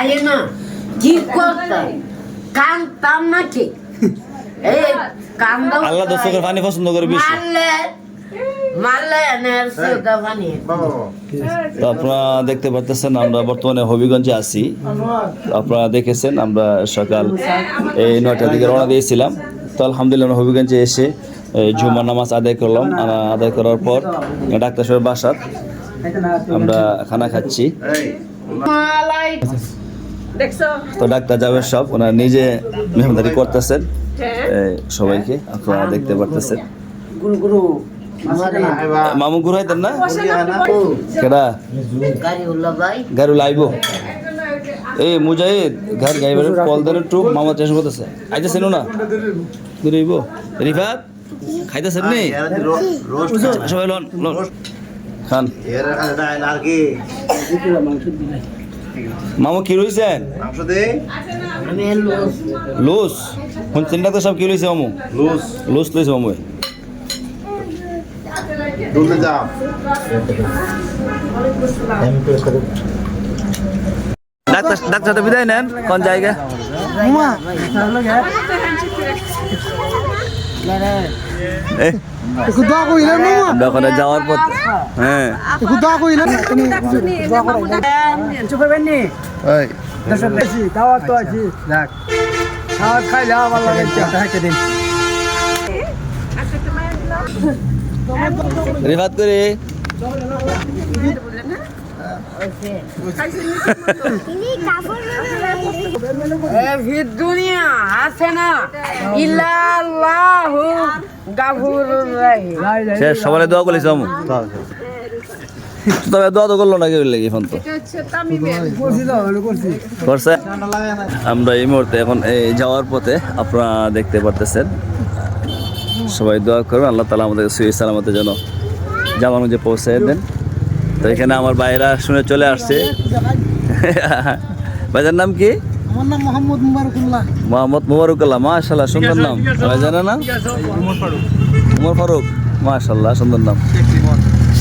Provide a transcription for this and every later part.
খাইয়ে না কি করতাম কানতাম নাকি এই কান্দা আল্লাহ দর্শকের পানি পছন্দ করে বেশি। মারলে এনের সুদা পানি তো আপনারা দেখতে পাচ্ছেন আমরা বর্তমানে হবিগঞ্জে আছি। আপনারা দেখেছেন আমরা সকাল এই 9টার দিকে রওনা দিয়েছিলাম। তো আলহামদুলিল্লাহ আমরা হবিগঞ্জে এসে জুমার নামাজ আদায় করলাম। আদায় করার পর ডাক্তার সাহেবের বাসার আমরা খানা খাচ্ছি। তো ডাক্তার জাবের সব ওনারা নিজে মেহমানদারি করতেছেন সবাইকে, আপনারা দেখতে পারতেছেন। মামু ঘুরাইতেন না কেডা গাড়ি লাইব এই মুজাহিদ ঘর গাইবার কল ধরে একটু মামা চেষ্টা করতেছে আইতেছেন না ঘুরাইব রিফাত খাইতেছেন নি সবাই লন লন খান। মামু কি রয়েছেন লুজ শুনছেন না তো সব কি রয়েছে মামু লুজ লুজ লইছে মামু ডাক্তার বিদায় নেন কোন জায়গা দোকানে যাওয়ার পর হ্যাঁ রিফাত করে দুনিয়া আছে না ইল্লাল্লাহু গাফুরুর রহিম সবাই দোয়া করেছি আমু তবে দোয়া তো করলো না কেউ লেগে এখন তো করছে। আমরা এই মুহূর্তে এখন এই যাওয়ার পথে আপনারা দেখতে পারতেছেন সবাই দোয়া করবেন আল্লাহ তাআলা আমাদের সহি সালামতে যেন জামানুজে পৌঁছে দেন। তো এখানে আমার ভাইরা শুনে চলে আসছে। ভাইজার নাম কি? আমার নাম মোহাম্মদ মুবারকুল্লাহ। মোহাম্মদ মুবারকুল্লাহ, মাশাআল্লাহ সুন্দর নাম। ভাইজানের নাম উমর ফারুক, মাশাআল্লাহ সুন্দর নাম।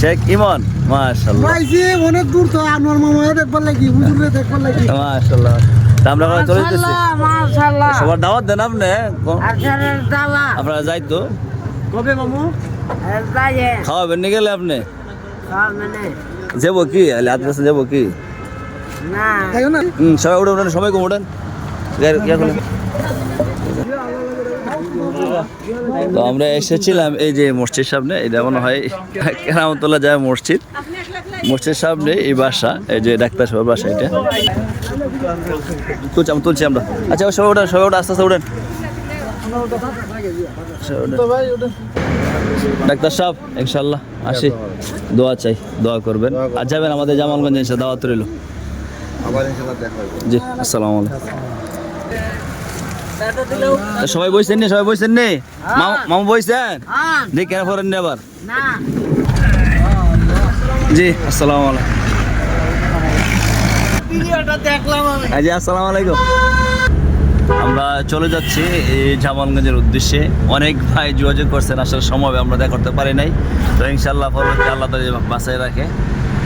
শেখ ইমন, মাশাআল্লাহ। ভাইজি অনেক দূর তো আমার মামাকে দেখবার লাগি, হুজুরে দেখবার লাগি। মাশাআল্লাহ। আমরা এখন চলে যেতেছি। মাশাআল্লাহ সবার দাওয়াত দেন আপনি। আপনার দাওয়া আপনারা যাই তো কবে মামু? যাইয়ে খাওয়াবেন নি গেলে আপনি মানে যাবো কি আদরাসে যাবো কি না তাই না? সবাই উঠে উঠেন, সবাই কম উঠেন। তো আমরা এসেছিলাম এই যে মসজিদ সামনে, এটা মনে হয় কেরামতুল্লাহ যায় মসজিদ, মসজিদ সামনে এই বাসা, এই যে ডাক্তার সবার বাসা এটা তুলছি আমরা। আচ্ছা সবাই উঠেন, সবাই উঠে আস্তে আস্তে উঠেন। ডাক্তার সাহেব ইনশাল্লাহ আসি, দোয়া চাই, দোয়া করবেন। আর যাবেন আমাদের জামালগঞ্জ এসে দাওয়াত রইল। জি আসসালামু আলাইকুম। সবাই বসছেন নি? সবাই বসছেন নি? মামু বসছেন? জি কেন করেন নি আবার? জি আসসালামু আলাইকুম। জি আসসালামু আলাইকুম। আমরা চলে যাচ্ছি এই জামালগঞ্জের উদ্দেশ্যে। অনেক ভাই যোগাযোগ করছেন, আসলে সময় আমরা দেখা করতে পারি নাই। তো ইনশাল্লাহ পরবর্তী আল্লাহ তাআলা বাঁচায় রাখে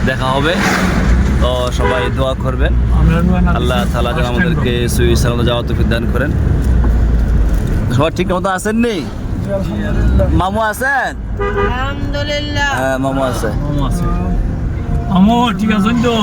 দেখা হবে। তো সবাই দোয়া করবেন আল্লাহ তাআলা যেন আমাদেরকে সহি সালামতে যাওয়ার তৌফিক দান করেন। সবাই ঠিক মতো আছেন নি? মামু আছেন? আলহামদুলিল্লাহ হ্যাঁ মামু আছে। মামু ঠিক আছেন তো?